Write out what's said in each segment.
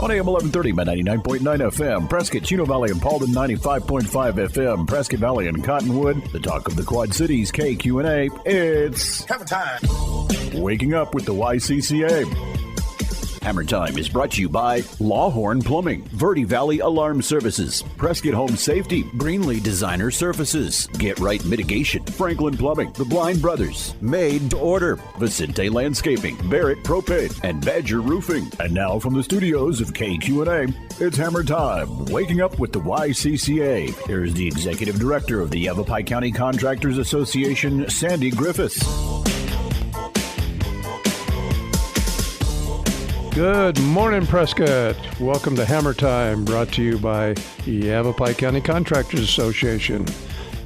On AM 1130 by 99.9 FM, Prescott, Chino Valley, and Paulden 95.5 FM, Prescott Valley and Cottonwood, the talk of the Quad Cities, KQNA. It's Hammer Time. Waking Up with the YCCA. Hammer Time is brought to you by Lawhorn Plumbing, Verde Valley Alarm Services, Prescott Home Safety, Greenlee Designer Services, Get Right Mitigation, Franklin Plumbing, The Blind Brothers, Made to Order, Vicente Landscaping, Barrett Propane, and Badger Roofing. And now from the studios of KQNA, it's Hammer Time, Waking Up with the YCCA. Here's the Executive Director of the Yavapai County Contractors Association, Sandy Griffiths. Good morning, Prescott. Welcome to Hammer Time, brought to you by Yavapai County Contractors Association.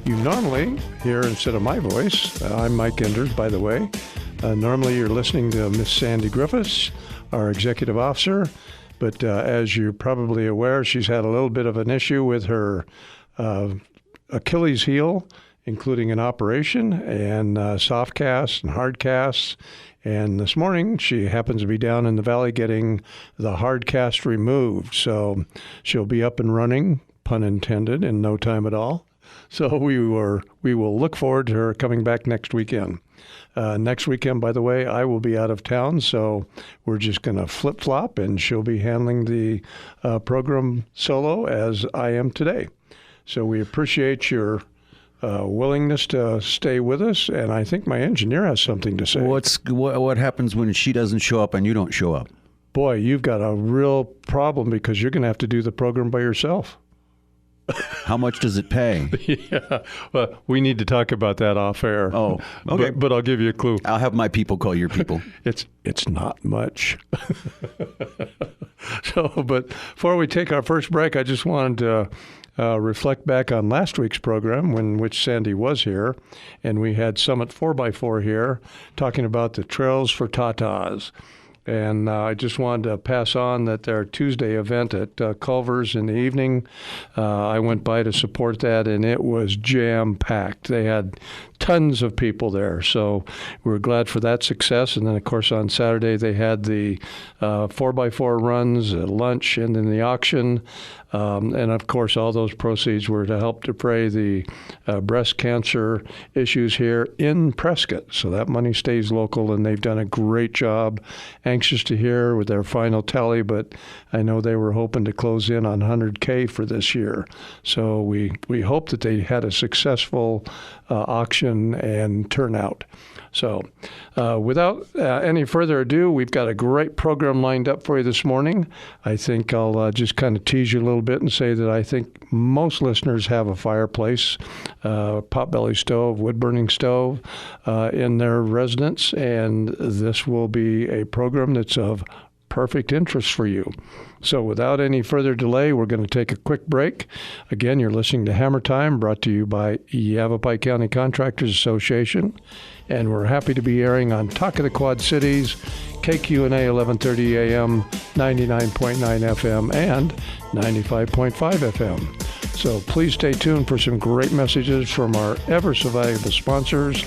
You normally hear, instead of my voice, I'm Mike Enders, by the way. Normally you're listening to Miss Sandy Griffiths, our executive officer, but as you're probably aware, she's had a little bit of an issue with her Achilles heel, including an operation and soft casts and hard casts. And this morning, she happens to be down in the valley getting the hard cast removed. So she'll be up and running, pun intended, in no time at all. So we will look forward to her coming back next weekend. Next weekend, by the way, I will be out of town, so we're just going to flip-flop, and she'll be handling the program solo as I am today. So we appreciate your willingness to stay with us, and I think my engineer has something to say. What happens when she doesn't show up and you don't show up? Boy, you've got a real problem because you're going to have to do the program by yourself. How much does it pay? Yeah, well, we need to talk about that off air. Oh, okay. But I'll give you a clue. I'll have my people call your people. It's not much. But before we take our first break, I just wanted to reflect back on last week's program, in which Sandy was here, and we had Summit 4x4 here talking about the Trails for Tatas. And I just wanted to pass on that their Tuesday event at Culver's in the evening, I went by to support that, and it was jam-packed. They had tons of people there, so we were glad for that success. And then, of course, on Saturday they had the 4x4 runs, lunch, and then the auction. And, of course, all those proceeds were to help defray the breast cancer issues here in Prescott. So that money stays local, and they've done a great job. Anxious to hear with their final tally, but I know they were hoping to close in on $100K for this year. So we hope that they had a successful auction and turnout. So without any further ado, we've got a great program lined up for you this morning. I think I'll just kind of tease you a little bit and say that I think most listeners have a fireplace, potbelly stove, wood-burning stove in their residence, and this will be a program that's of perfect interest for you. So without any further delay, we're going to take a quick break. Again, you're listening to Hammer Time, brought to you by Yavapai County Contractors Association. And we're happy to be airing on Talk of the Quad Cities, KQNA 1130 AM, 99.9 FM, and 95.5 FM. So please stay tuned for some great messages from our ever so valuable sponsors.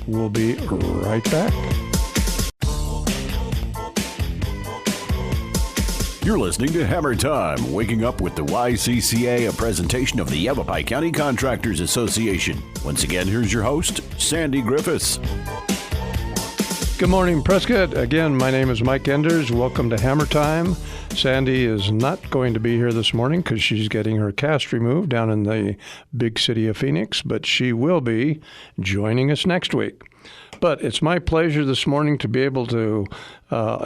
We'll be right back. You're listening to Hammer Time, Waking Up with the YCCA, a presentation of the Yavapai County Contractors Association. Once again, here's your host, Sandy Griffiths. Good morning, Prescott. Again, my name is Mike Enders. Welcome to Hammer Time. Sandy is not going to be here this morning because she's getting her cast removed down in the big city of Phoenix, but she will be joining us next week. But it's my pleasure this morning to be able to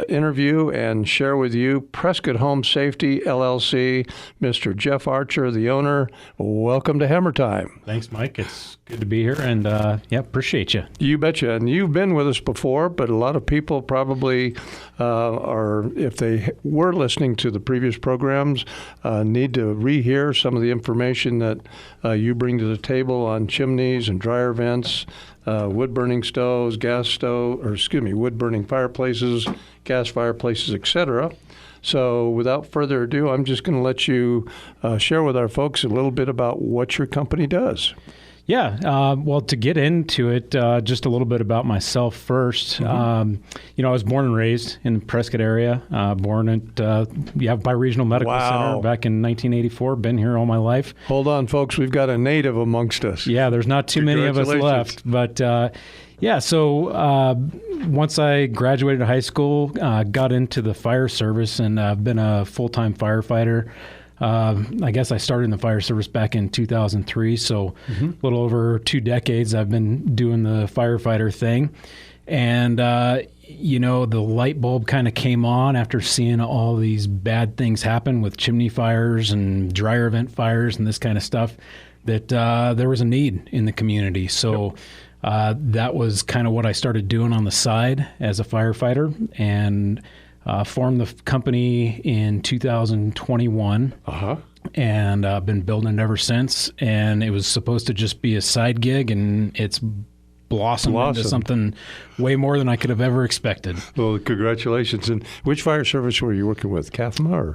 interview and share with you Prescott Home Safety, LLC, Mr. Jeff Archer, the owner. Welcome to Hammer Time. Thanks, Mike. It's good to be here, and appreciate you. You betcha. And you've been with us before, but a lot of people probably are, if they were listening to the previous programs, need to rehear some of the information that you bring to the table on chimneys and dryer vents, wood-burning stoves, wood-burning fireplaces, gas fireplaces, etc. So without further ado, I'm just going to let you share with our folks a little bit about what your company does. Yeah. Well, to get into it, just a little bit about myself first. I was born and raised in the Prescott area, born at Bi-Regional Medical Center back in 1984. Been here all my life. Hold on, folks. We've got a native amongst us. Yeah, there's not too many of us left. But, so once I graduated high school, got into the fire service, and I've been a full-time firefighter. I guess I started in the fire service back in 2003, so a little over 2 decades I've been doing the firefighter thing. And, the light bulb kind of came on after seeing all these bad things happen with chimney fires and dryer vent fires and this kind of stuff, that there was a need in the community. So that was kind of what I started doing on the side as a firefighter, and formed the company in 2021, and been building it ever since. And it was supposed to just be a side gig, and it's blossomed into something way more than I could have ever expected. Well, congratulations. And which fire service were you working with, CAFMA?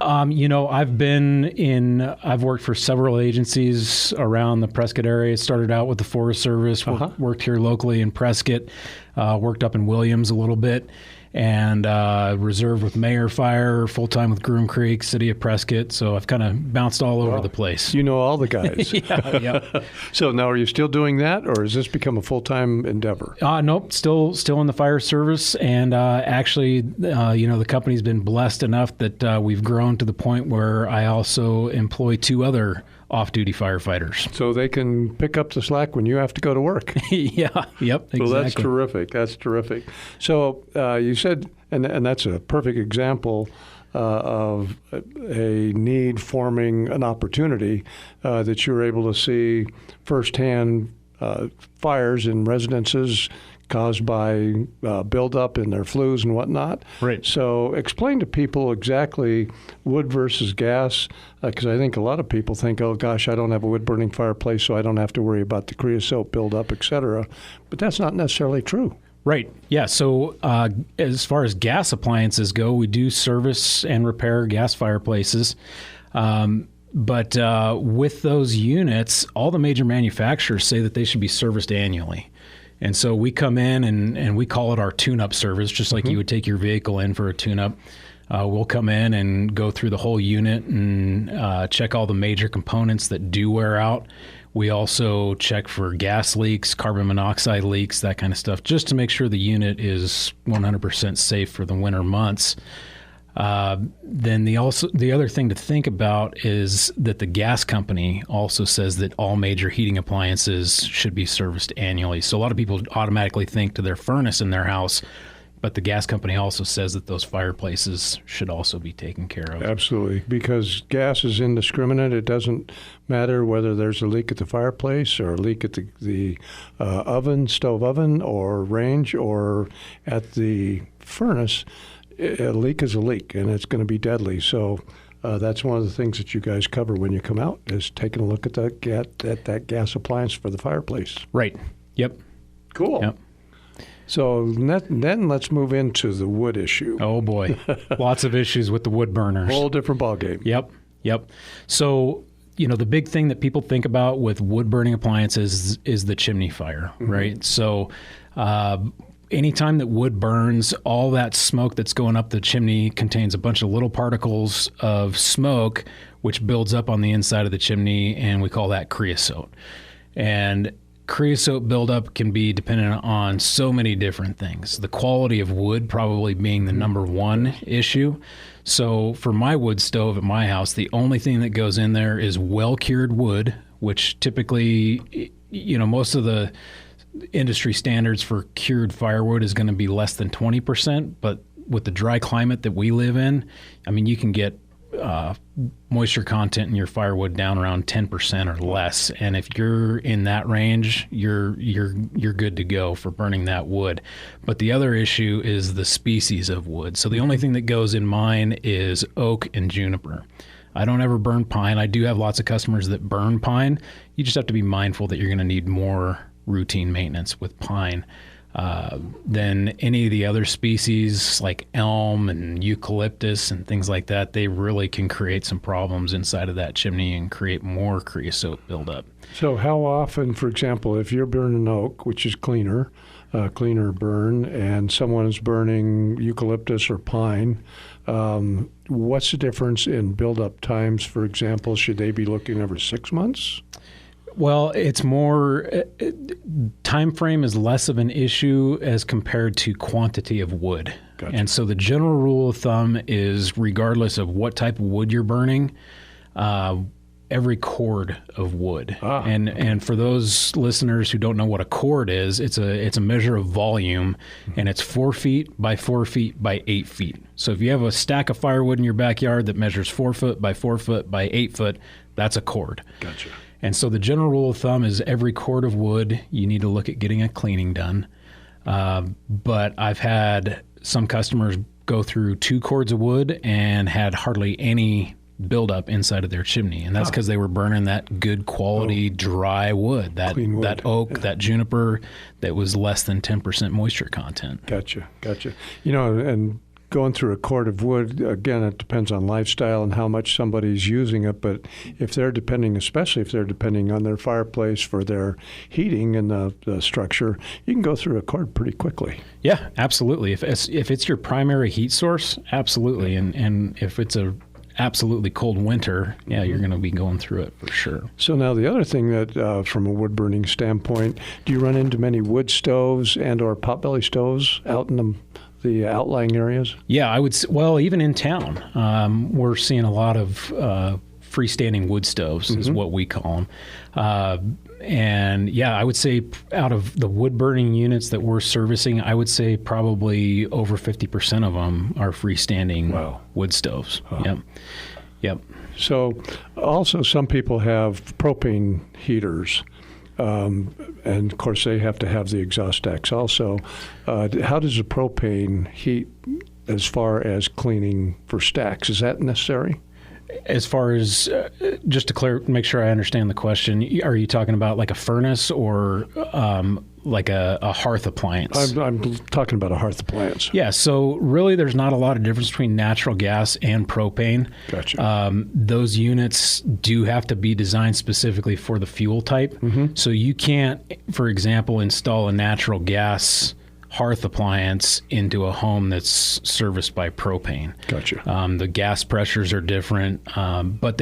I've worked for several agencies around the Prescott area. Started out with the Forest Service, worked here locally in Prescott, worked up in Williams a little bit, and reserve with Mayor Fire, full-time with Groom Creek, City of Prescott. So I've kind of bounced all over the place. You know all the guys. Yeah. So now are you still doing that, or has this become a full-time endeavor? Nope, still in the fire service. And actually, the company's been blessed enough that we've grown to the point where I also employ 2 other off-duty firefighters. So they can pick up the slack when you have to go to work. Yep, exactly. Well, that's terrific. That's terrific. So you said, and that's a perfect example of a need forming an opportunity that you're able to see firsthand fires in residences caused by buildup in their flues and whatnot. Right. So explain to people exactly wood versus gas, because I think a lot of people think, oh, gosh, I don't have a wood-burning fireplace, so I don't have to worry about the creosote buildup, et cetera. But that's not necessarily true. Right. Yeah. So as far as gas appliances go, we do service and repair gas fireplaces. But with those units, all the major manufacturers say that they should be serviced annually. And so we come in and we call it our tune-up service, just like you would take your vehicle in for a tune-up. We'll come in and go through the whole unit and check all the major components that do wear out. We also check for gas leaks, carbon monoxide leaks, that kind of stuff, just to make sure the unit is 100% safe for the winter months. Then the other thing to think about is that the gas company also says that all major heating appliances should be serviced annually. So a lot of people automatically think to their furnace in their house, but the gas company also says that those fireplaces should also be taken care of. Absolutely, because gas is indiscriminate. It doesn't matter whether there's a leak at the fireplace or a leak at the stove oven or range or at the furnace. A leak is a leak, and it's going to be deadly. So that's one of the things that you guys cover when you come out, is taking a look at that gas appliance for the fireplace. Right. Yep. Cool. Yep. So then let's move into the wood issue. Oh, boy. Lots of issues with the wood burners. Whole different ballgame. Yep. So, the big thing that people think about with wood-burning appliances is the chimney fire, right? So anytime that wood burns, all that smoke that's going up the chimney contains a bunch of little particles of smoke, which builds up on the inside of the chimney, and we call that creosote. And creosote buildup can be dependent on so many different things. The quality of wood probably being the number one issue. So for my wood stove at my house, the only thing that goes in there is well-cured wood, which typically, most of the industry standards for cured firewood is going to be less than 20%. But with the dry climate that we live in, you can get moisture content in your firewood down around 10% or less, and if you're in that range, you're good to go for burning that wood. But the other issue is the species of wood. So the only thing that goes in mine is oak and juniper. I don't ever burn pine. I do have lots of customers that burn pine. You just have to be mindful that you're going to need more routine maintenance with pine. than any of the other species like elm and eucalyptus and things like that. They really can create some problems inside of that chimney and create more creosote buildup. So how often, for example, if you're burning oak, which is cleaner burn, and someone is burning eucalyptus or pine, what's the difference in buildup times? For example, should they be looking every 6 months? Well, it's more, time frame is less of an issue as compared to quantity of wood. Gotcha. And so the general rule of thumb is regardless of what type of wood you're burning, every cord of wood. And for those listeners who don't know what a cord is, it's a measure of volume, and it's 4 feet by 4 feet by 8 feet. So if you have a stack of firewood in your backyard that measures 4 foot by 4 foot by 8 foot, that's a cord. Gotcha. And so the general rule of thumb is every cord of wood, you need to look at getting a cleaning done. But I've had some customers go through 2 cords of wood and had hardly any buildup inside of their chimney. And that's because they were burning that good quality dry wood, that oak, that juniper that was less than 10% moisture content. Gotcha. You know, and going through a cord of wood, again, it depends on lifestyle and how much somebody's using it. But if they're depending, especially if they're depending on their fireplace for their heating and the structure, you can go through a cord pretty quickly. Yeah, absolutely. If it's your primary heat source, absolutely. And if it's a absolutely cold winter, you're going to be going through it for sure. So now the other thing that, from a wood burning standpoint, do you run into many wood stoves and or potbelly stoves out in the outlying areas? Yeah, I would. Well, even in town, we're seeing a lot of freestanding wood stoves, is what we call them. And I would say out of the wood burning units that we're servicing, I would say probably over 50% of them are freestanding wood stoves. Yep. So also some people have propane heaters. And of course, they have to have the exhaust stacks also. How does the propane heat as far as cleaning for stacks? Is that necessary? As far as, just to make sure I understand the question, are you talking about like a furnace or like a hearth appliance? I'm talking about a hearth appliance. Yeah, so really there's not a lot of difference between natural gas and propane. Gotcha. Those units do have to be designed specifically for the fuel type. So you can't, for example, install a natural gas hearth appliance into a home that's serviced by propane. Gotcha. The gas pressures are different, but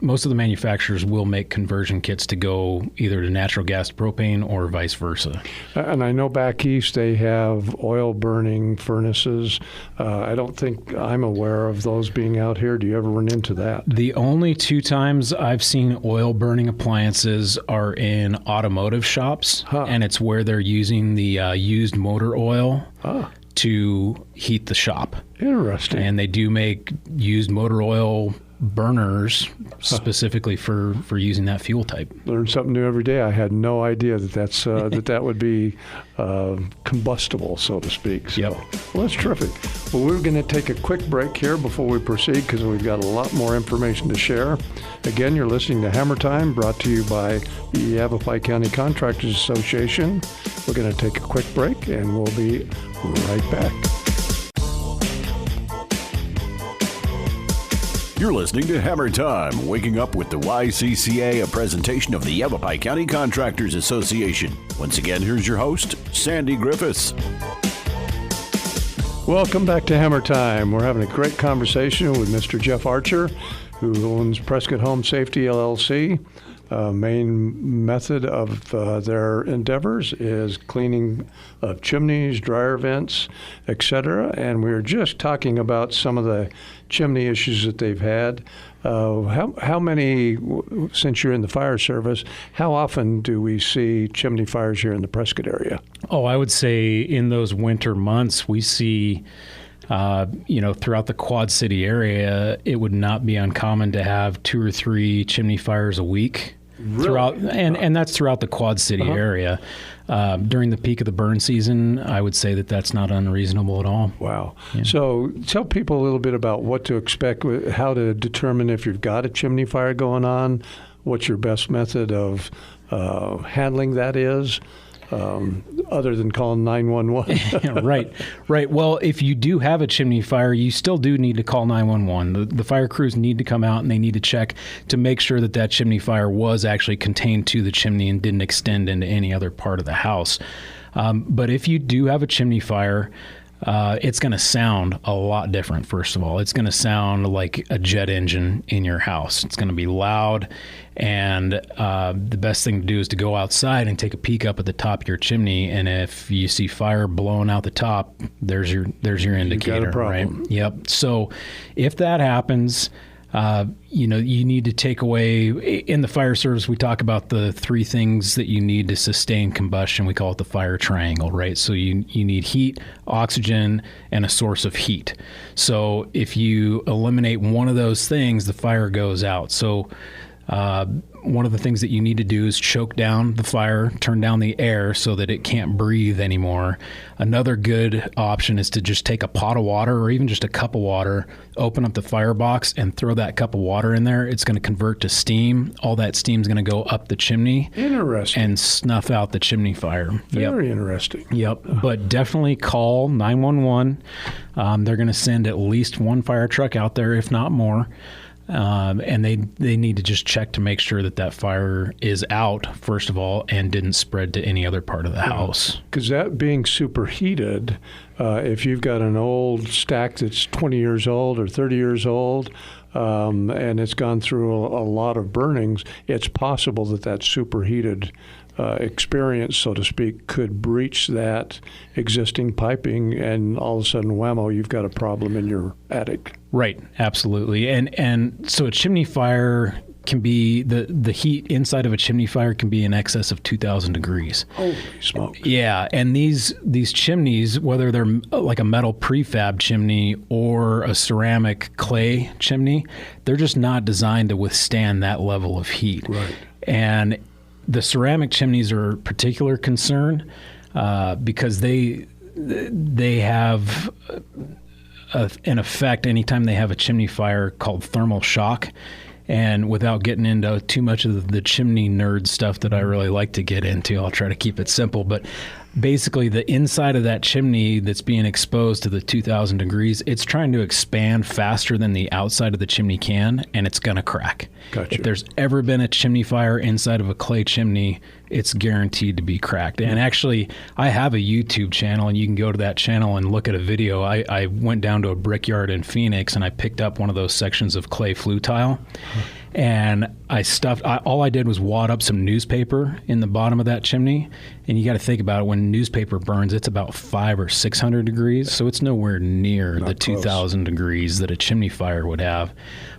most of the manufacturers will make conversion kits to go either to natural gas to propane or vice versa. And I know back east they have oil burning furnaces. I don't think I'm aware of those being out here. Do you ever run into that? The only 2 times I've seen oil burning appliances are in automotive shops, and it's where they're using the used motor oil to heat the shop. Interesting. And they do make used motor oil burners specifically for using that fuel type. Learn something new every day. I had no idea that's that would be combustible, so to speak. So, well, that's terrific. Well, we're going to take a quick break here before we proceed because we've got a lot more information to share. Again, you're listening to Hammer Time, brought to you by the Yavapai County Contractors Association. We're going to take a quick break, and we'll be right back. You're listening to Hammer Time, waking up with the YCCA, a presentation of the Yavapai County Contractors Association. Once again, here's your host, Sandy Griffiths. Welcome back to Hammer Time. We're having a great conversation with Mr. Jeff Archer, who owns Prescott Home Safety, LLC. Main method of their endeavors is cleaning of chimneys, dryer vents, etc. And we were just talking about some of the chimney issues that they've had. How many, since you're in the fire service, how often do we see chimney fires here in the Prescott area? Oh, I would say in those winter months we see throughout the Quad City area, it would not be uncommon to have 2 or 3 chimney fires a week. Really? Throughout, and that's throughout the Quad City area. During the peak of the burn season, I would say that's not unreasonable at all. Wow. Yeah. So tell people a little bit about what to expect, how to determine if you've got a chimney fire going on, what your best method of handling that is. other than calling 911. Right. Well, if you do have a chimney fire, you still do need to call 911. The fire crews need to come out and they need to check to make sure that that chimney fire was actually contained to the chimney and didn't extend into any other part of the house. But if you do have a chimney fire, it's going to sound a lot different, first of all. It's going to sound like a jet engine in your house. It's going to be loud, and the best thing to do is to go outside and take a peek up at the top of your chimney, and if you see fire blowing out the top, there's your indicator. You got a problem. Right? Yep. So if that happens, you need to take away, in the fire service, we talk about the three things that you need to sustain combustion. We call it the fire triangle, right? So you need heat, oxygen, and a source of heat. So if you eliminate one of those things, the fire goes out. So one of the things that you need to do is choke down the fire, turn down the air so that it can't breathe anymore. Another good option is to just take a pot of water or even just a cup of water, open up the firebox and throw that cup of water in there. It's going to convert to steam. All that steam is going to go up the chimney. Interesting. And snuff out the chimney fire. Very interesting. Yep. But definitely call 911. They're going to send at least one fire truck out there, if not more. And they need to just check to make sure that fire is out, first of all, and didn't spread to any other part of the house. Because that being superheated, if you've got an old stack that's 20 years old or 30 years old, and it's gone through a lot of burnings, it's possible that superheated experience, so to speak, could breach that existing piping, and all of a sudden, whammo, you've got a problem in your attic. Right, absolutely. And so a chimney fire can be, the heat inside of a chimney fire can be in excess of 2,000 degrees. Holy smokes. Yeah, and these chimneys, whether they're like a metal prefab chimney or a ceramic clay chimney, they're just not designed to withstand that level of heat. Right. And the ceramic chimneys are a particular concern because they have an effect anytime they have a chimney fire called thermal shock. And without getting into too much of the chimney nerd stuff that I really like to get into, I'll try to keep it simple. But basically, the inside of that chimney that's being exposed to the 2,000 degrees, it's trying to expand faster than the outside of the chimney can, and it's going to crack. Gotcha. If there's ever been a chimney fire inside of a clay chimney, it's guaranteed to be cracked. And actually, I have a YouTube channel, and you can go to that channel and look at a video. I went down to a brickyard in Phoenix, and I picked up one of those sections of clay flue tile. And all I did was wad up some newspaper in the bottom of that chimney. And you got to think about it, when newspaper burns, it's about 500 or 600 degrees. So it's nowhere near the 2,000 degrees that a chimney fire would have.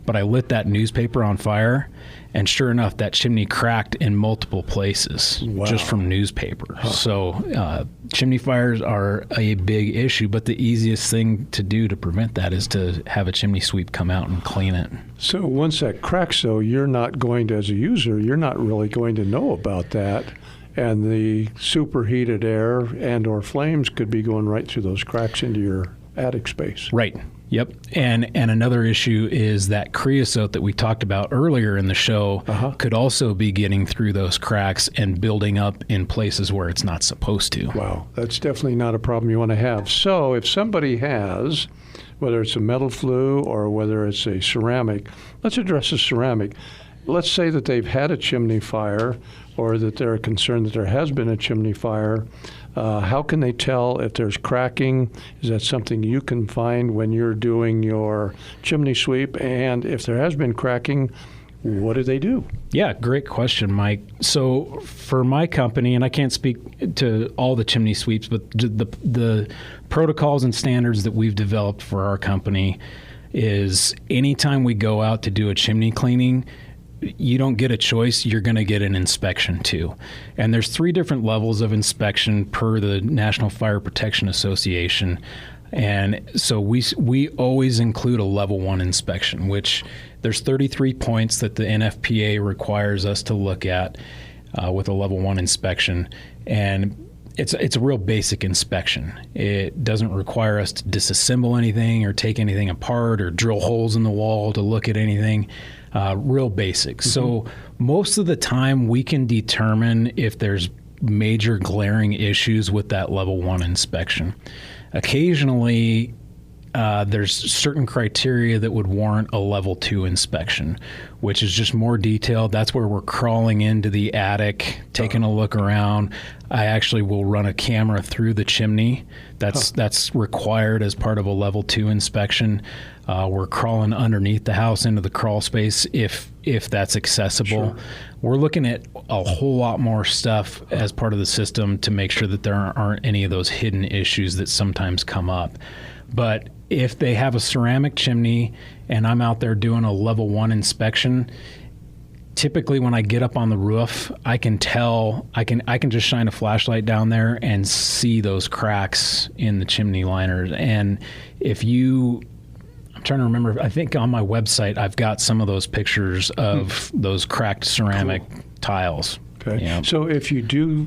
But I lit that newspaper on fire, and sure enough, that chimney cracked in multiple places just from newspaper. So chimney fires are a big issue, but the easiest thing to do to prevent that is to have a chimney sweep come out and clean it. So once that cracks, though, you're not going to, as a user, you're not really going to know about that. And the superheated air and or flames could be going right through those cracks into your attic space. Right. Yep. And another issue is that creosote that we talked about earlier in the show could also be getting through those cracks and building up in places where it's not supposed to. Wow. That's definitely not a problem you want to have. So if somebody has, whether it's a metal flue or whether it's a ceramic, let's address the ceramic. Let's say that they've had a chimney fire, or that they're concerned that there has been a chimney fire. How can they tell if there's cracking? Is that something you can find when you're doing your chimney sweep? And if there has been cracking, what do they do? Yeah, great question, Mike. So for my company, and I can't speak to all the chimney sweeps, but the protocols and standards that we've developed for our company is anytime we go out to do a chimney cleaning, you don't get a choice, you're going to get an inspection too. And there's 3 different levels of inspection per the National Fire Protection Association. And so we always include a level 1 inspection, which there's 33 points that the NFPA requires us to look at with a level 1 inspection. And it's a real basic inspection. It doesn't require us to disassemble anything or take anything apart or drill holes in the wall to look at anything. Real basic. Mm-hmm. So most of the time we can determine if there's major glaring issues with that level 1 inspection. Occasionally, there's certain criteria that would warrant a level 2 inspection, which is just more detailed. That's where we're crawling into the attic, taking a look around. I actually will run a camera through the chimney. That's required as part of a level 2 inspection. We're crawling underneath the house into the crawl space if that's accessible. Sure. We're looking at a whole lot more stuff as part of the system to make sure that there aren't any of those hidden issues that sometimes come up. But if they have a ceramic chimney and I'm out there doing a level 1 inspection, typically when I get up on the roof, I can tell, I can just shine a flashlight down there and see those cracks in the chimney liners. And I'm trying to remember, I think on my website, I've got some of those pictures of those cracked ceramic tiles. Okay. Yeah. So if you do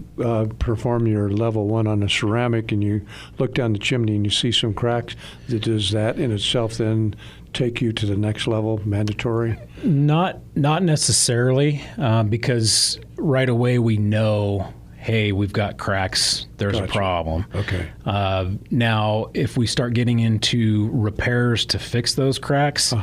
perform your level 1 on a ceramic and you look down the chimney and you see some cracks, does that in itself then take you to the next level, mandatory? Not necessarily, because right away we know, hey, we've got cracks, there's a problem. Okay. Now, if we start getting into repairs to fix those cracks,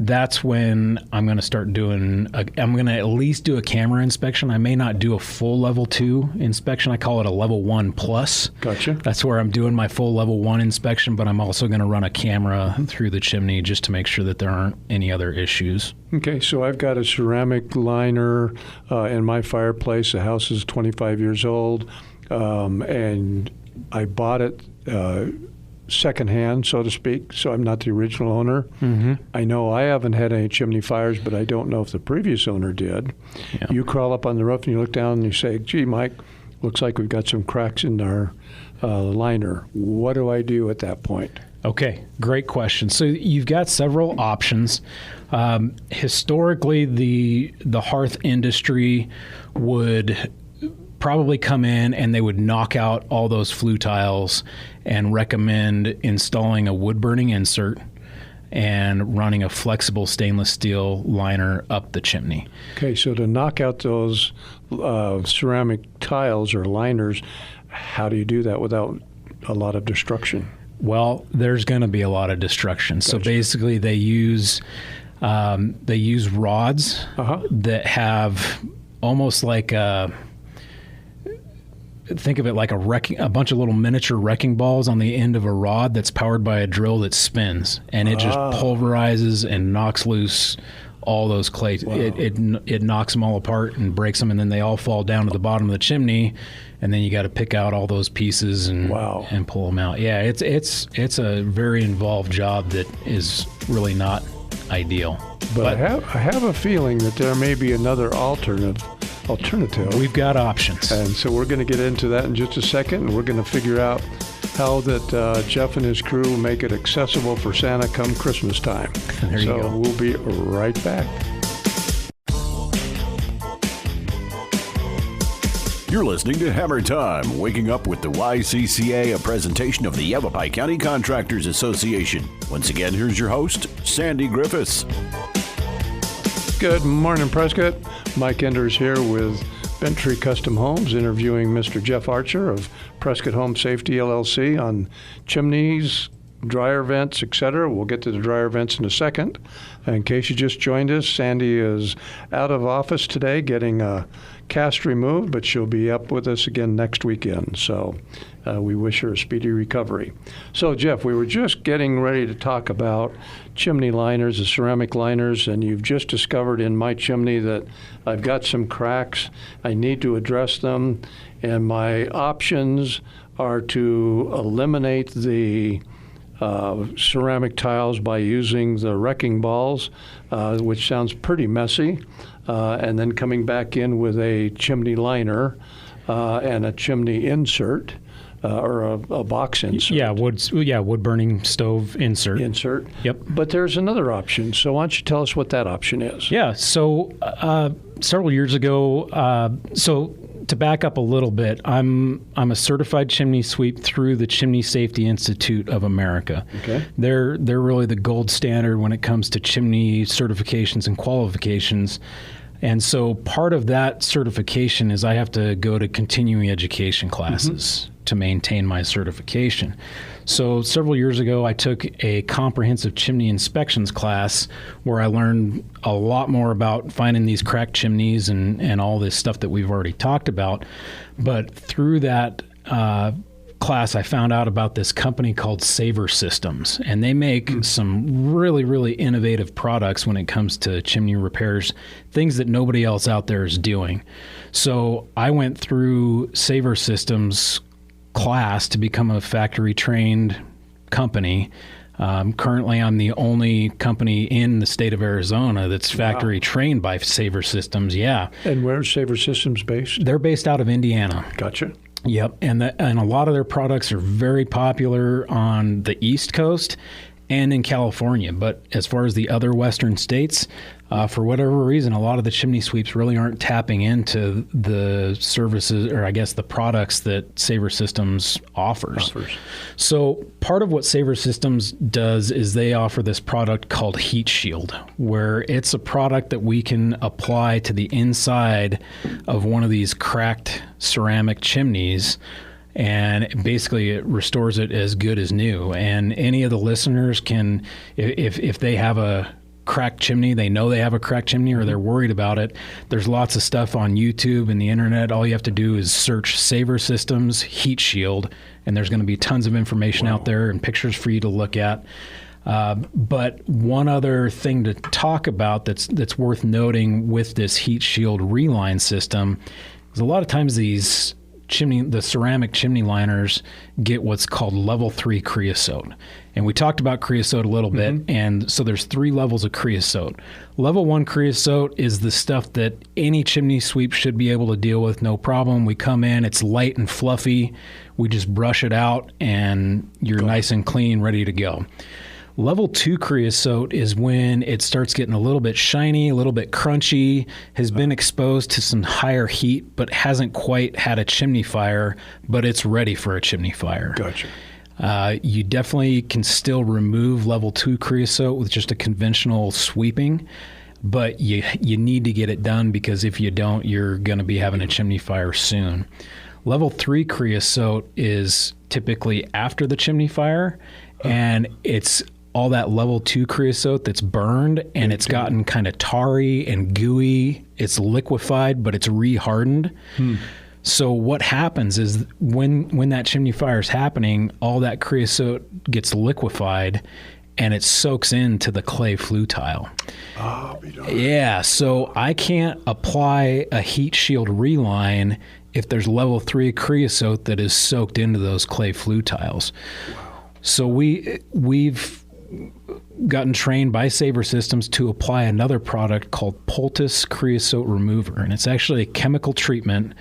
that's when I'm going to start I'm going to at least do a camera inspection. I may not do a full level 2 inspection. I call it a level 1 plus. Gotcha. That's where I'm doing my full level 1 inspection, but I'm also going to run a camera through the chimney just to make sure that there aren't any other issues. Okay, so I've got a ceramic liner in my fireplace. The house is 25 years old, and I bought it secondhand, so to speak, so I'm not the original owner. Mm-hmm. I know I haven't had any chimney fires, but I don't know if the previous owner did. Yeah. You crawl up on the roof and you look down and you say, gee, Mike, looks like we've got some cracks in our liner. What do I do at that point? Okay, great question. So you've got several options. Historically, the hearth industry would probably come in and they would knock out all those flue tiles and recommend installing a wood burning insert and running a flexible stainless steel liner up the chimney. Okay, so to knock out those ceramic tiles or liners, how do you do that without a lot of destruction? Well, there's going to be a lot of destruction. Gotcha. So basically they use rods that have almost like think of it like a bunch of little miniature wrecking balls on the end of a rod that's powered by a drill that spins, and it just pulverizes and knocks loose all those clay. Wow. It knocks them all apart and breaks them, and then they all fall down to the bottom of the chimney, and then you got to pick out all those pieces and pull them out. Yeah, it's a very involved job that is really not ideal. But I have a feeling that there may be another alternative. We've got options. And so we're going to get into that in just a second, and we're going to figure out how that Jeff and his crew will make it accessible for Santa come Christmas time. There you go. So we'll be right back. You're listening to Hammer Time, waking up with the YCCA, a presentation of the Yavapai County Contractors Association. Once again, here's your host, Sandy Griffiths. Good morning, Prescott. Mike Enders here with Bentry Custom Homes, interviewing Mr. Jeff Archer of Prescott Home Safety, LLC, on chimneys, dryer vents, etc. We'll get to the dryer vents in a second. In case you just joined us, Sandy is out of office today getting a cast removed, but she'll be up with us again next weekend. So we wish her a speedy recovery. So, Jeff, we were just getting ready to talk about chimney liners, the ceramic liners, and you've just discovered in my chimney that I've got some cracks. I need to address them, and my options are to eliminate the ceramic tiles by using the wrecking balls, which sounds pretty messy, and then coming back in with a chimney liner and a chimney insert. Or a box insert. Wood burning stove insert. Yep. But there's another option. So why don't you tell us what that option is? Yeah. So several years ago, so to back up a little bit, I'm a certified chimney sweep through the Chimney Safety Institute of America. Okay. They're really the gold standard when it comes to chimney certifications and qualifications. And so part of that certification is I have to go to continuing education classes to maintain my certification. So several years ago, I took a comprehensive chimney inspections class where I learned a lot more about finding these cracked chimneys and all this stuff that we've already talked about. But through that class, I found out about this company called Saver Systems, and they make some really, really innovative products when it comes to chimney repairs, things that nobody else out there is doing. So I went through Saver Systems class to become a factory-trained company. Currently, I'm the only company in the state of Arizona that's factory-trained by Saver Systems. Yeah. And where's Saver Systems based? They're based out of Indiana. Gotcha. Yep, and a lot of their products are very popular on the East Coast and in California. But as far as the other Western states, for whatever reason, a lot of the chimney sweeps really aren't tapping into the services, or I guess the products that Saver Systems offers. So part of what Saver Systems does is they offer this product called Heat Shield, where it's a product that we can apply to the inside of one of these cracked ceramic chimneys, and basically it restores it as good as new. And any of the listeners can, if they have a cracked chimney, they know they have a cracked chimney or they're worried about it, there's lots of stuff on YouTube and the internet. All you have to do is search Saver Systems Heat Shield, and there's going to be tons of information out there and pictures for you to look at. But one other thing to talk about that's worth noting with this Heat Shield reline system is a lot of times the ceramic chimney liners get what's called level 3 creosote. And we talked about creosote a little bit, and so there's 3 levels of creosote. Level 1 creosote is the stuff that any chimney sweep should be able to deal with, no problem. We come in, it's light and fluffy, we just brush it out, and you're nice and clean, ready to go. Level 2 creosote is when it starts getting a little bit shiny, a little bit crunchy, has been exposed to some higher heat, but hasn't quite had a chimney fire, but it's ready for a chimney fire. Gotcha. You definitely can still remove level 2 creosote with just a conventional sweeping, but you need to get it done, because if you don't, you're going to be having a chimney fire soon. Level 3 creosote is typically after the chimney fire, and it's all that level 2 creosote that's burned, and it's gotten kind of tarry and gooey. It's liquefied, but it's re-hardened. So what happens is when that chimney fire is happening, all that creosote gets liquefied, and it soaks into the clay flue tile. Yeah, so I can't apply a Heat Shield reline if there's level 3 creosote that is soaked into those clay flue tiles. So we've gotten trained by Saver Systems to apply another product called Poultice Creosote Remover, and it's actually a chemical treatment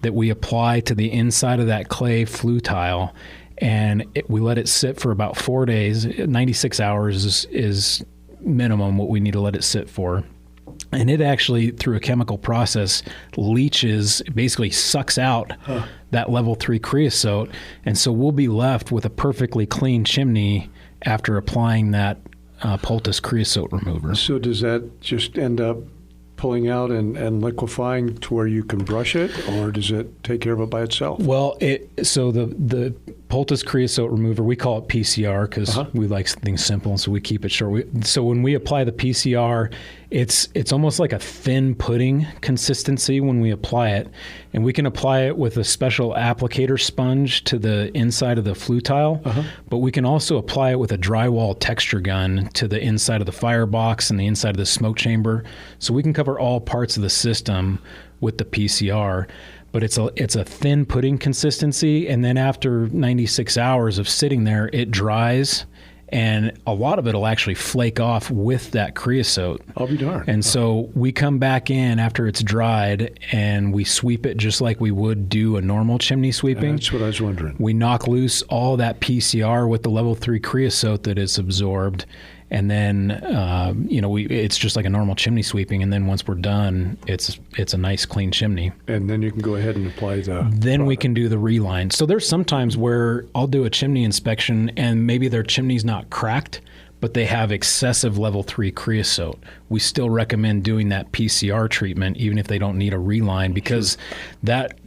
that we apply to the inside of that clay flue tile, and we let it sit for about 4 days. 96 hours is minimum what we need to let it sit for. And it actually, through a chemical process, leaches, basically sucks out that level 3 creosote, and so we'll be left with a perfectly clean chimney after applying that Poultice Creosote Remover. So does that just end up pulling out and liquefying to where you can brush it, or does it take care of it by itself? Well, so the Poultice Creosote Remover, we call it PCR because we like things simple, so we keep it short. So when we apply the PCR, it's almost like a thin pudding consistency when we apply it, and we can apply it with a special applicator sponge to the inside of the flue tile, but we can also apply it with a drywall texture gun to the inside of the firebox and the inside of the smoke chamber. So we can cover all parts of the system with the PCR. But it's a thin pudding consistency, and then after 96 hours of sitting there, it dries, and a lot of it will actually flake off with that creosote. I'll be darned. And so we come back in after it's dried, and we sweep it just like we would do a normal chimney sweeping. That's what I was wondering. We knock loose all that PCR with the level 3 creosote that is absorbed, and then it's just like a normal chimney sweeping. And then once we're done, it's a nice clean chimney. And then you can go ahead and apply the. Then product. we can do the reline. So there's some times where I'll do a chimney inspection and maybe their chimney's not cracked, but they have excessive level 3 creosote, we still recommend doing that PCR treatment even if they don't need a reline, because that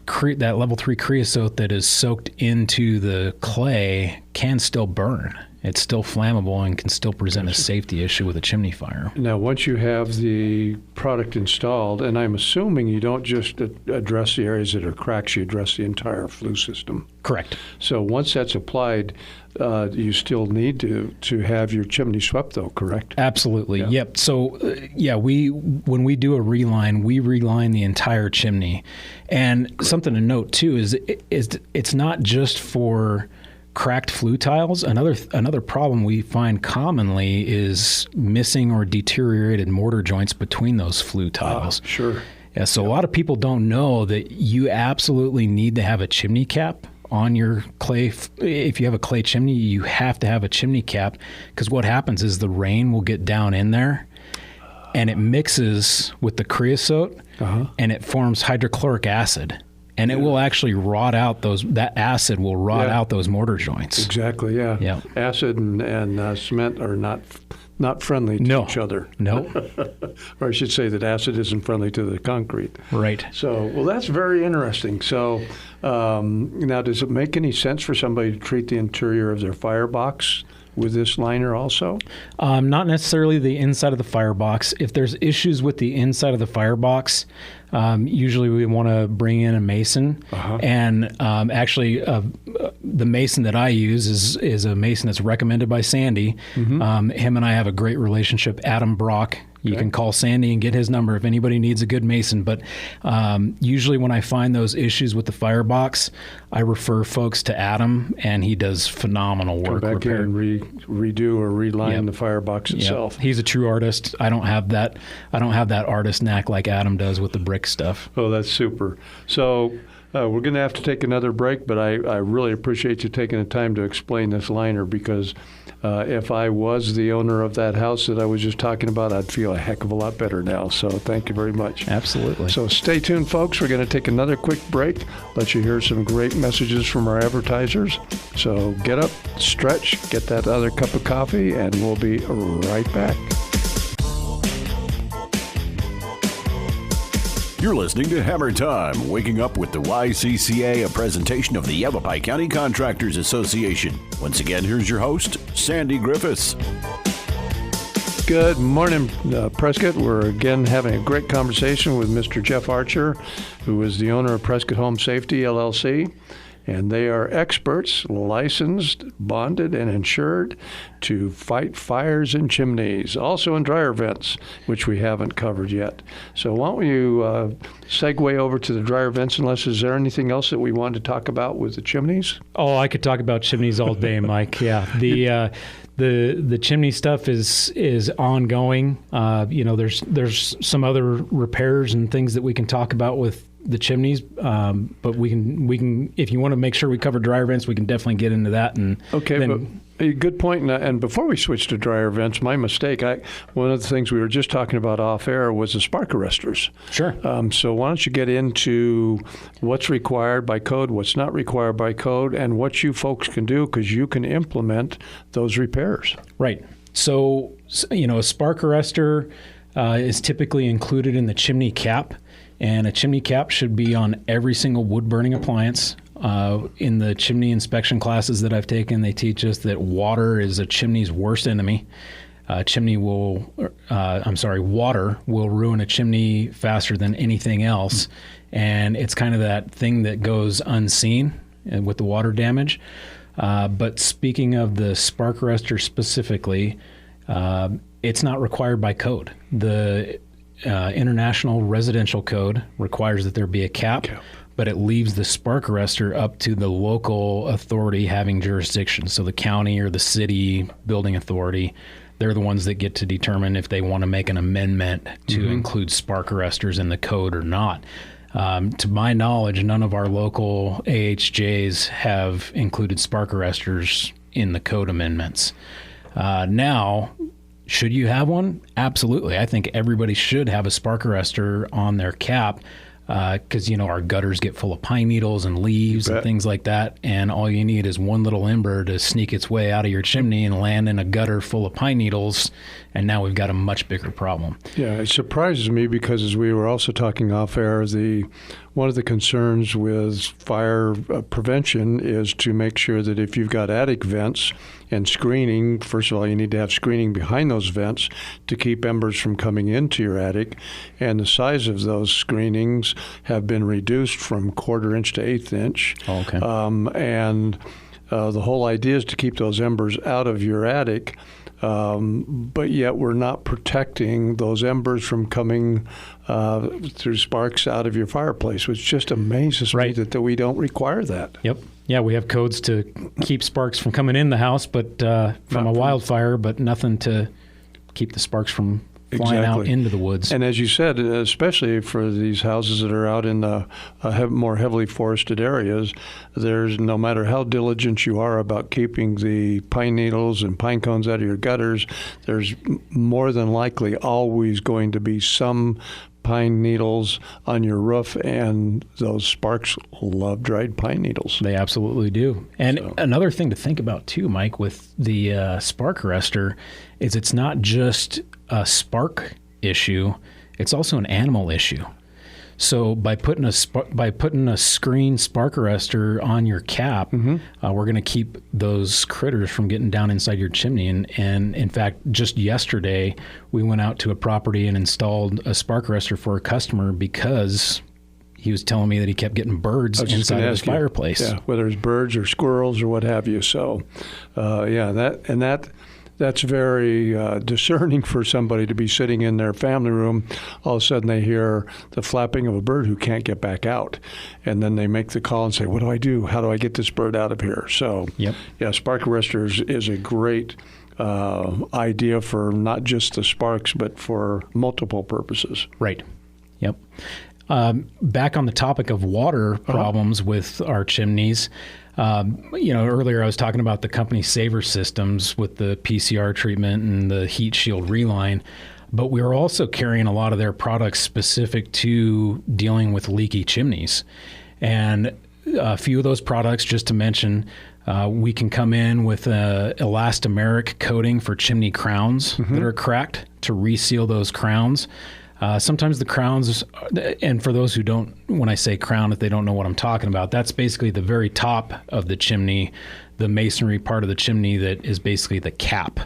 level 3 creosote that is soaked into the clay can still burn. It's still flammable and can still present a safety issue with a chimney fire. Now, once you have the product installed, and I'm assuming you don't just address the areas that are cracks, you address the entire flue system. Correct. So once that's applied, you still need to have your chimney swept, though, correct? Absolutely. Yeah. Yep. So, when we do a reline, we reline the entire chimney. And something to note, too, is it's not just for cracked flue tiles. Another problem we find commonly is missing or deteriorated mortar joints between those flue tiles. Sure. Yeah, so a lot of people don't know that you absolutely need to have a chimney cap on your clay. If you have a clay chimney, you have to have a chimney cap, because what happens is the rain will get down in there and it mixes with the creosote and it forms hydrochloric acid. And it will actually rot out that acid will rot out those mortar joints. Exactly, yeah. Yeah. Acid and cement are not friendly to each other. No. Or I should say that acid isn't friendly to the concrete. Right. So, well, that's very interesting. So, now does it make any sense for somebody to treat the interior of their firebox with this liner also? Not necessarily the inside of the firebox. If there's issues with the inside of the firebox, usually we want to bring in a mason. And actually, the mason that I use is a mason that's recommended by Sandy. Him and I have a great relationship. Adam Brock. You can call Sandy and get his number if anybody needs a good mason. But usually when I find those issues with the firebox, I refer folks to Adam, and he does phenomenal work. Come back in and redo or reline the firebox itself. He's a true artist. I don't have that artist knack like Adam does with the brick stuff. Oh, that's super. So we're going to have to take another break, but I really appreciate you taking the time to explain this liner, because if I was the owner of that house that I was just talking about, I'd feel a heck of a lot better now. So thank you very much. Absolutely. So stay tuned, folks. We're going to take another quick break, let you hear some great messages from our advertisers. So get up, stretch, get that other cup of coffee, and we'll be right back. You're listening to Hammer Time, waking up with the YCCA, a presentation of the Yavapai County Contractors Association. Once again, here's your host, Sandy Griffiths. Good morning, Prescott. We're again having a great conversation with Mr. Jeff Archer, who is the owner of Prescott Home Safety, LLC. And they are experts, licensed, bonded, and insured to fight fires in chimneys, also in dryer vents, which we haven't covered yet. So why don't you segue over to the dryer vents, unless is there anything else that we wanted to talk about with the chimneys? Oh, I could talk about chimneys all day, Mike. Yeah, the chimney stuff is ongoing. There's some other repairs and things that we can talk about with the chimneys, but we can if you want to make sure we cover dryer vents, we can definitely get into that. And but a good point. And before we switch to dryer vents, my mistake. One of the things we were just talking about off air was the spark arresters. Sure. So why don't you get into what's required by code, what's not required by code, and what you folks can do, because you can implement those repairs. Right. So a spark arrestor is typically included in the chimney cap. And a chimney cap should be on every single wood-burning appliance. In the chimney inspection classes that I've taken, they teach us that water is a chimney's worst enemy. Water will ruin a chimney faster than anything else. And it's kind of that thing that goes unseen with the water damage. But speaking of the spark arrestor specifically, it's not required by code. The International Residential Code requires that there be a cap, but it leaves the spark arrestor up to the local authority having jurisdiction. So the county or the city building authority, they're the ones that get to determine if they want to make an amendment to include spark arresters in the code or not. To my knowledge, none of our local AHJs have included spark arresters in the code amendments. Now, should you have one? Absolutely. I think everybody should have a spark arrestor on their cap. because our gutters get full of pine needles and leaves and things like that, and all you need is one little ember to sneak its way out of your chimney and land in a gutter full of pine needles, and now we've got a much bigger problem. Yeah, it surprises me because as we were also talking off air, one of the concerns with fire prevention is to make sure that if you've got attic vents and screening, first of all, you need to have screening behind those vents to keep embers from coming into your attic. And the size of those screenings have been reduced from 1/4 inch to 1/8 inch. Oh, okay. The whole idea is to keep those embers out of your attic. But yet we're not protecting those embers from coming through sparks out of your fireplace, which just amazes me that we don't require that. Yep. Yeah, we have codes to keep sparks from coming in the house, but from a wildfire, but nothing to keep the sparks from flying out into the woods. And as you said, especially for these houses that are out in the more heavily forested areas, there's, no matter how diligent you are about keeping the pine needles and pine cones out of your gutters, there's more than likely always going to be some pine needles on your roof, and those sparks love dried pine needles. They absolutely do. And another thing to think about too, Mike, with the spark arrestor is it's not just a spark issue, it's also an animal issue. So by putting a screen spark arrestor on your cap, we're going to keep those critters from getting down inside your chimney. And in fact, just yesterday, we went out to a property and installed a spark arrestor for a customer because he was telling me that he kept getting birds inside of his fireplace. Yeah, whether it's birds or squirrels or what have you. So, that's very discerning for somebody to be sitting in their family room. All of a sudden they hear the flapping of a bird who can't get back out. And then they make the call and say, what do I do? How do I get this bird out of here? So, spark arrestor is a great idea for not just the sparks, but for multiple purposes. Right. Yep. Back on the topic of water problems with our chimneys, earlier I was talking about the company Saver Systems with the PCR treatment and the heat shield reline, but we were also carrying a lot of their products specific to dealing with leaky chimneys. And a few of those products, just to mention, we can come in with a elastomeric coating for chimney crowns that are cracked to reseal those crowns. Sometimes the crowns, and for those who don't, when I say crown, if they don't know what I'm talking about, that's basically the very top of the chimney, the masonry part of the chimney that is basically the cap,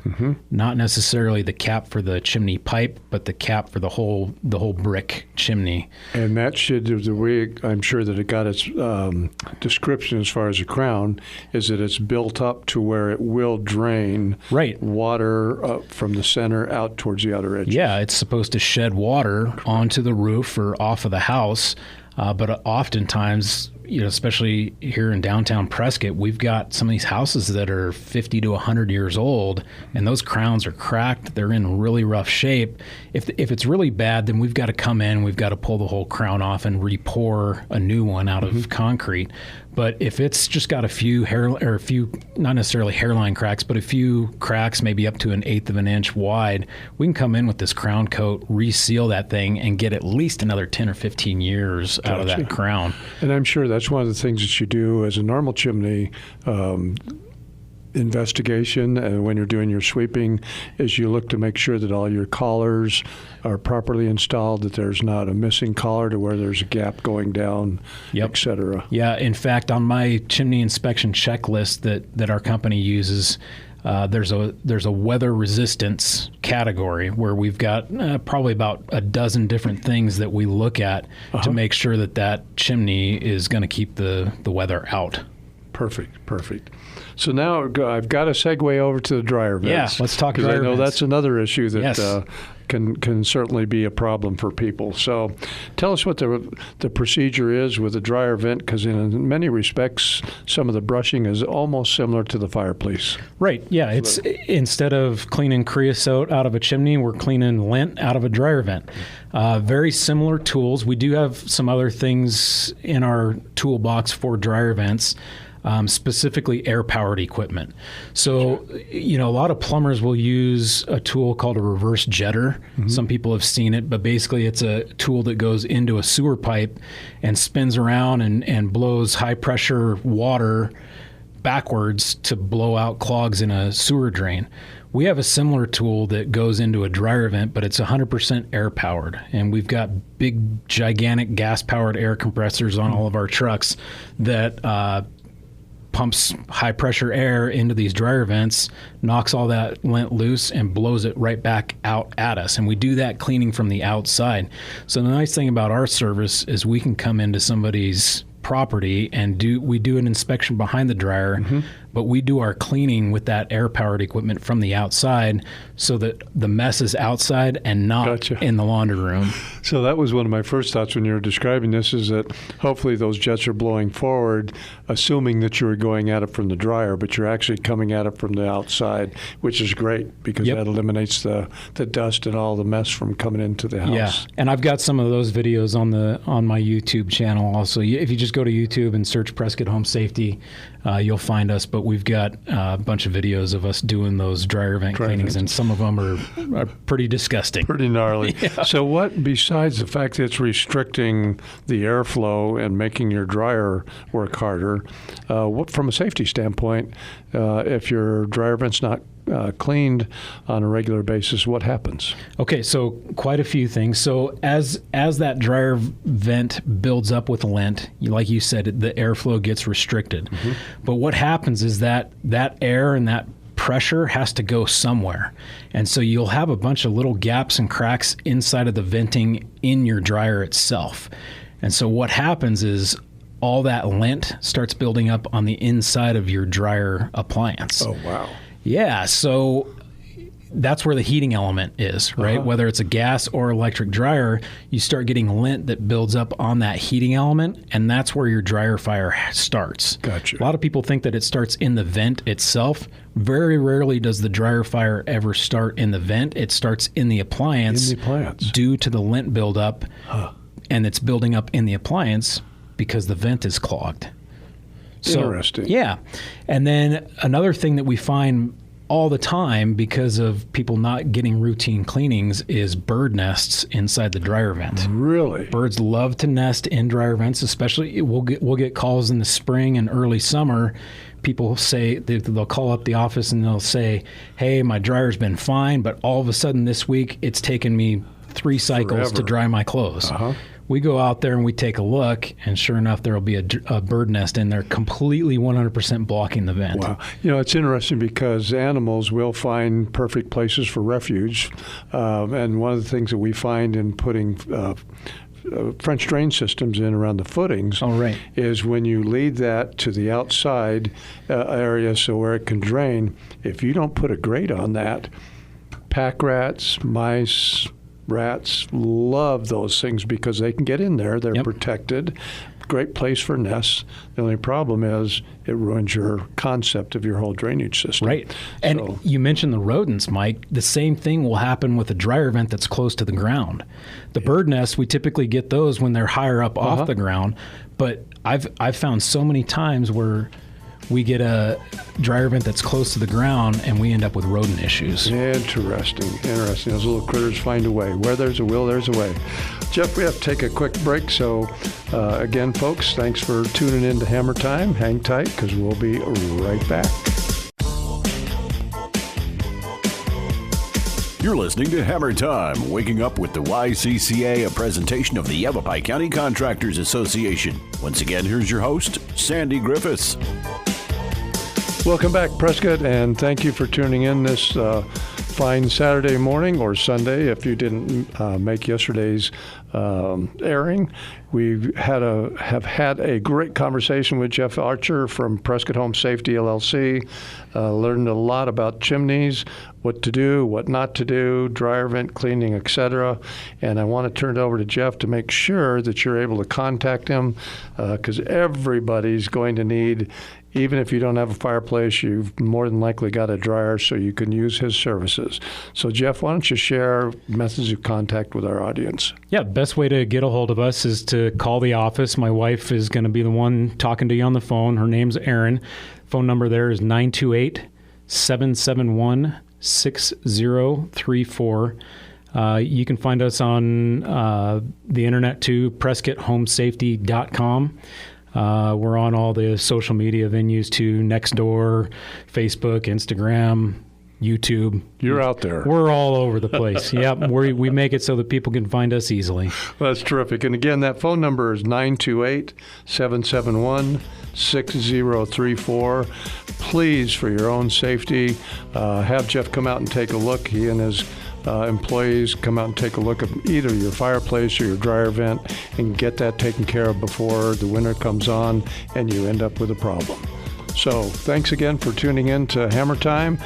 not necessarily the cap for the chimney pipe, but the cap for the whole brick chimney. And that should, the way I'm sure that it got its description as far as a crown, is that it's built up to where it will drain water from the center out towards the outer edge. Yeah, it's supposed to shed water onto the roof or off of the house, but oftentimes, especially here in downtown Prescott, we've got some of these houses that are 50 to 100 years old, and those crowns are cracked. They're in really rough shape. If it's really bad, then we've got to come in, we've got to pull the whole crown off and re-pour a new one out of concrete. But if it's just got a few not necessarily hairline cracks, but a few cracks, maybe up to 1/8 of an inch wide, we can come in with this crown coat, reseal that thing, and get at least another 10 or 15 years out of that crown. And I'm sure that's one of the things that you do as a normal chimney investigation, and when you're doing your sweeping, is you look to make sure that all your collars are properly installed, that there's not a missing collar to where there's a gap going down, etc. Yeah, in fact, on my chimney inspection checklist that our company uses, there's a weather resistance category where we've got probably about a dozen different things that we look at to make sure that chimney is going to keep the weather out. Perfect. So now I've got to segue over to the dryer vents. Yeah, let's talk dryer vents. I know that's another issue that can certainly be a problem for people. So tell us what the procedure is with the dryer vent, because in many respects, some of the brushing is almost similar to the fireplace. Right, yeah. It's instead of cleaning creosote out of a chimney, we're cleaning lint out of a dryer vent. Very similar tools. We do have some other things in our toolbox for dryer vents. specifically air-powered equipment. So, a lot of plumbers will use a tool called a reverse jetter. Some people have seen it, but basically it's a tool that goes into a sewer pipe and spins around and blows high-pressure water backwards to blow out clogs in a sewer drain. We have a similar tool that goes into a dryer vent, but it's 100% air-powered. And we've got big, gigantic gas-powered air compressors on all of our trucks that pumps high-pressure air into these dryer vents, knocks all that lint loose, and blows it right back out at us. And we do that cleaning from the outside. So the nice thing about our service is we can come into somebody's property and we do an inspection behind the dryer, but we do our cleaning with that air-powered equipment from the outside so that the mess is outside and not in the laundry room. So that was one of my first thoughts when you were describing this, is that hopefully those jets are blowing forward, assuming that you were going at it from the dryer, but you're actually coming at it from the outside, which is great because that eliminates the dust and all the mess from coming into the house. Yeah, and I've got some of those videos on my YouTube channel also. If you just go to YouTube and search Prescott Home Safety, you'll find us, but we've got a bunch of videos of us doing those dryer vent cleanings, and some of them are pretty disgusting. Pretty gnarly. Yeah. So what, besides the fact that it's restricting the airflow and making your dryer work harder, what, from a safety standpoint, if your dryer vent's not cleaned on a regular basis, what happens? Okay, so quite a few things. So as that dryer vent builds up with lint, like you said, the airflow gets restricted. But what happens is that air and that pressure has to go somewhere. And so you'll have a bunch of little gaps and cracks inside of the venting in your dryer itself. And so what happens is all that lint starts building up on the inside of your dryer appliance. Oh, wow. Yeah, so that's where the heating element is, right? Whether it's a gas or electric dryer, you start getting lint that builds up on that heating element, and that's where your dryer fire starts. Gotcha. A lot of people think that it starts in the vent itself. Very rarely does the dryer fire ever start in the vent. It starts in the appliance. Due to the lint buildup, and it's building up in the appliance because the vent is clogged. So, interesting. Yeah. And then another thing that we find all the time because of people not getting routine cleanings is bird nests inside the dryer vent. Really? Birds love to nest in dryer vents, especially we'll get calls in the spring and early summer. People say they'll call up the office and they'll say, "Hey, my dryer's been fine, but all of a sudden this week it's taken me 3 cycles to dry my clothes." We go out there and we take a look, and sure enough, there will be a bird nest in there completely 100% blocking the vent. Wow. It's interesting because animals will find perfect places for refuge. And one of the things that we find in putting French drain systems in around the footings is when you lead that to the outside area so where it can drain, if you don't put a grate on that, pack rats, mice, rats love those things because they can get in there. They're protected. Great place for nests. The only problem is it ruins your concept of your whole drainage system. Right. And you mentioned the rodents, Mike. The same thing will happen with a dryer vent that's close to the ground. The bird nests, we typically get those when they're higher up off the ground. But I've found so many times where we get a dryer vent that's close to the ground and we end up with rodent issues. Interesting. Those little critters find a way. Where there's a will, there's a way. Jeff, we have to take a quick break. So again, folks, thanks for tuning in to Hammer Time. Hang tight because we'll be right back. You're listening to Hammer Time, waking up with the YCCA, a presentation of the Yavapai County Contractors Association. Once again, here's your host, Sandy Griffiths. Welcome back, Prescott, and thank you for tuning in this fine Saturday morning or Sunday if you didn't make yesterday's airing. We have had a great conversation with Jeff Archer from Prescott Home Safety LLC. Learned a lot about chimneys, what to do, what not to do, dryer vent cleaning, etc. And I want to turn it over to Jeff to make sure that you're able to contact him because everybody's going to need Even if you don't have a fireplace, you've more than likely got a dryer, so you can use his services. So, Jeff, why don't you share methods of contact with our audience? Yeah, best way to get a hold of us is to call the office. My wife is going to be the one talking to you on the phone. Her name's Erin. Phone number there is 928-771-6034. You can find us on the internet too, PrescottHomeSafety.com. We're on all the social media venues too, Nextdoor, Facebook, Instagram, YouTube. You're out there. We're all over the place. Yep, we make it so that people can find us easily. Well, that's terrific. And again, that phone number is 928-771-6034. Please, for your own safety, have Jeff come out and take a look. He and his employees come out and take a look at either your fireplace or your dryer vent and get that taken care of before the winter comes on and you end up with a problem. So thanks again for tuning in to Hammer Time.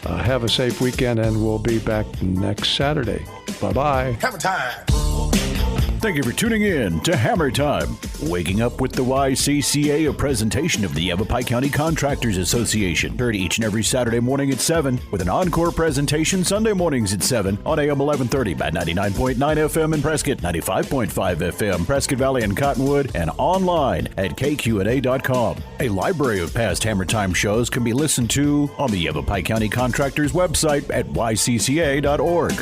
Have a safe weekend, and we'll be back next Saturday. Bye-bye. Hammer Time. Thank you for tuning in to Hammer Time. Waking Up with the YCCA, a presentation of the Yavapai County Contractors Association. Heard each and every Saturday morning at 7, with an encore presentation Sunday mornings at 7 on AM 1130 by 99.9 FM in Prescott, 95.5 FM, Prescott Valley and Cottonwood, and online at kqna.com. A library of past Hammer Time shows can be listened to on the Yavapai County Contractors website at ycca.org.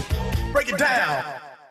Break it down.